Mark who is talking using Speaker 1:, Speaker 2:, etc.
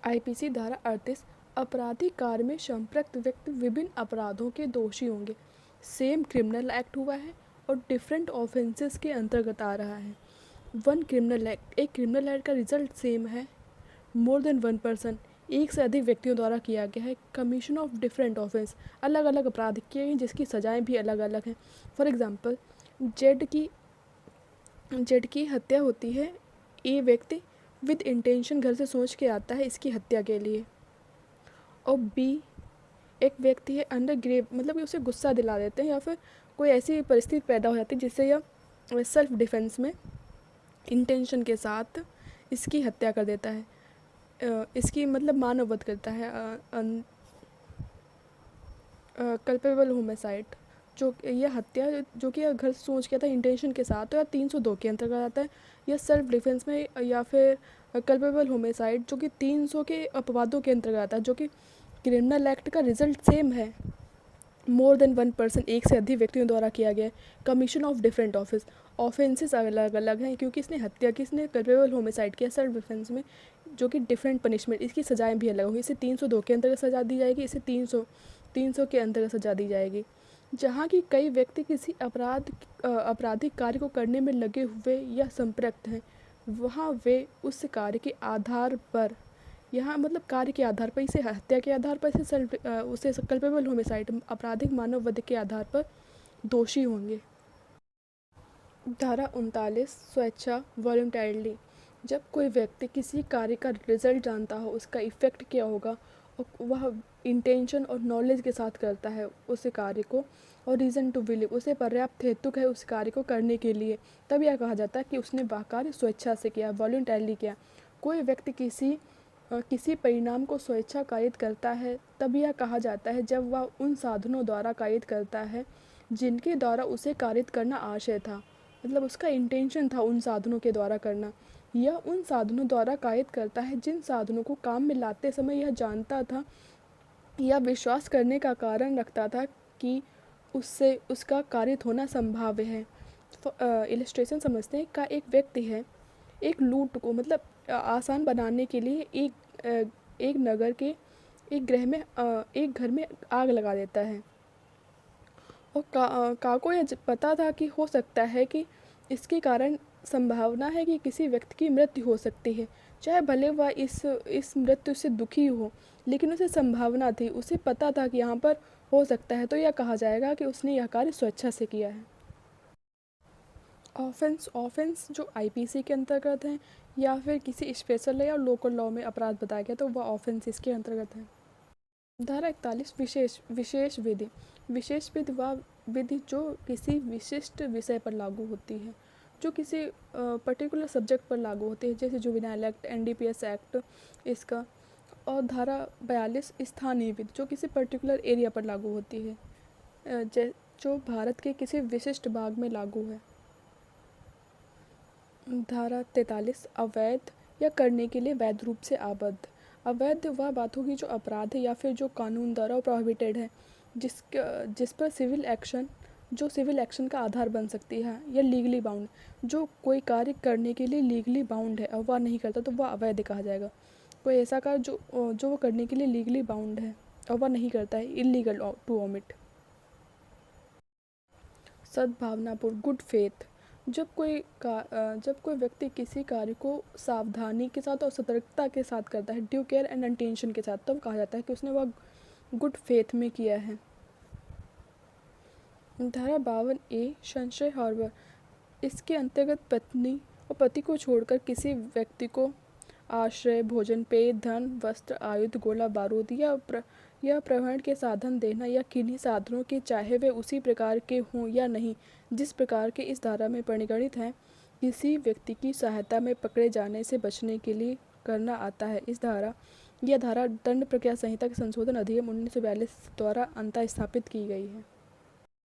Speaker 1: IPC धारा 38 आपराधिक कार्य में संपृक्त व्यक्ति विभिन्न अपराधों के दोषी होंगे। सेम क्रिमिनल एक्ट हुआ है और डिफरेंट ऑफेंसेस के अंतर्गत आ रहा है। वन क्रिमिनल एक्ट, एक क्रिमिनल एक्ट का रिजल्ट सेम है। मोर देन वन पर्सन, एक से अधिक व्यक्तियों द्वारा किया गया है। कमीशन ऑफ डिफरेंट ऑफेंस, अलग अलग अपराध किए गए जिसकी सजाएं भी अलग अलग हैं। फॉर एग्जांपल, जेड की हत्या होती है। ए व्यक्ति विद इंटेंशन घर से सोच के आता है इसकी हत्या के लिए, और बी एक व्यक्ति है अंडर ग्रेव, मतलब कि उसे गुस्सा दिला देते हैं या फिर कोई ऐसी परिस्थिति पैदा हो जाती है जिससे यह सेल्फ डिफेंस में इंटेंशन के साथ इसकी हत्या कर देता है, इसकी मतलब मानव वध करता है। कल्पेबल होमिसाइड, जो यह हत्या जो कि घर से सोच किया था इंटेंशन के साथ, तो यह 302 के अंतर्गत आता है। यह सेल्फ डिफेंस में, या फिर कल्पेबल होमिसाइड जो कि 300 के अपवादों के अंतर्गत आता है, जो कि क्रिमिनल एक्ट का रिजल्ट सेम है। मोर देन वन पर्सन, एक से अधिक व्यक्तियों द्वारा किया गया है। कमीशन ऑफ डिफरेंट ऑफेंसेस अलग अलग हैं क्योंकि इसने हत्या की, इसने कल्पेबल होमिसाइड किया सेल्फ डिफेंस में, जो कि डिफरेंट पनिशमेंट, इसकी सजाएं भी अलग होंगी। इसे 302 के अंतर्गत सजा दी जाएगी, इसे 300 के अंतर्गत सजा दी जाएगी। जहाँ की कई व्यक्ति किसी आपराधिक कार्य को करने में लगे हुए या संपृक्त हैं, वहाँ वे उस कार्य के आधार पर, यहाँ मतलब कार्य के आधार पर, इसे हत्या के आधार पर, उसे कल्पेबल होमिसाइड आपराधिक मानव वध के आधार पर दोषी होंगे। धारा 39 स्वेच्छा वॉलंटरली, जब कोई व्यक्ति किसी कार्य का रिजल्ट जानता हो, उसका इफ़ेक्ट क्या होगा, और वह इंटेंशन और नॉलेज के साथ करता है उस कार्य को, और रीज़न टू बिलीव, उसे पर्याप्त हेतुक है उस कार्य को करने के लिए, तब यह कहा जाता है कि उसने वह कार्य स्वेच्छा से किया, वॉलंटरली किया। कोई व्यक्ति किसी परिणाम को स्वेच्छा कायित करता है, तब यह कहा जाता है जब वह उन साधनों द्वारा कायित करता है जिनके द्वारा उसे कायित करना आशय था, मतलब उसका इंटेंशन था उन साधनों के द्वारा करना। यह उन साधनों द्वारा कायित करता है जिन साधनों को काम में लाते समय यह जानता था या विश्वास करने का कारण रखता था कि उससे उसका कारित होना संभाव्य है। इलस्ट्रेशन समझते हैं का, एक व्यक्ति है, एक लूट को मतलब आसान बनाने के लिए एक नगर के एक घर में आग लगा देता है, और को यह पता था कि हो सकता है कि इसके कारण संभावना है कि किसी व्यक्ति की मृत्यु हो सकती है, चाहे भले वह इस मृत्यु से दुखी हो, लेकिन उसे संभावना थी, उसे पता था कि यहाँ पर हो सकता है, तो यह कहा जाएगा कि उसने यह कार्य स्वेच्छा से किया है। ऑफेंस जो आईपीसी के अंतर्गत है या फिर किसी स्पेशल या लोकल लॉ में अपराध बताया गया, तो वह ऑफेंस इसके अंतर्गत है। धारा 41 विशेष विधि, विशेष विधि वह विधि जो किसी विशिष्ट विषय पर लागू होती है, जो किसी पर्टिकुलर सब्जेक्ट पर लागू होती है, जैसे जुवेनाइल एक्ट, एनडीपीएस एक्ट इसका। और धारा 42 स्थानीय विधि, जो किसी पर्टिकुलर एरिया पर लागू होती है, जो भारत के किसी विशिष्ट भाग में लागू है। धारा 43 अवैध या करने के लिए वैध रूप से आबद्ध, अवैध वह बात होगी जो अपराध है या फिर जो कानून द्वारा प्रोहिबिटेड है, जिस पर सिविल एक्शन का आधार बन सकती है, या लीगली बाउंड, जो कोई कार्य करने के लिए लीगली बाउंड है और वह नहीं करता तो वह अवैध कहा जाएगा। कोई ऐसा कार्य जो वो करने के लिए लीगली बाउंड है और वह नहीं करता है, इलीगल टू ओमिट। सद्भावनापूर्ण, गुड फेथ, जब कोई व्यक्ति किसी कार्य को सावधानी के साथ और सतर्कता के साथ करता है, ड्यू केयर एंड इंटेंशन के साथ, तब कहा जाता है कि उसने वह गुड फेथ में किया है। धारा 52A संशय हार्बर, इसके अंतर्गत पत्नी और पति को छोड़कर किसी व्यक्ति को आश्रय, भोजन, पेय, धन, वस्त्र, आयुध, गोला बारूद या प्रहरण के साधन देना, या किन्हीं साधनों के चाहे वे उसी प्रकार के हों या नहीं जिस प्रकार के इस धारा में परिगणित हैं, किसी व्यक्ति की सहायता में पकड़े जाने से बचने के लिए करना आता है। यह धारा दंड प्रक्रिया संहिता के संशोधन अधिनियम 1942 द्वारा अंतः स्थापित की गई है।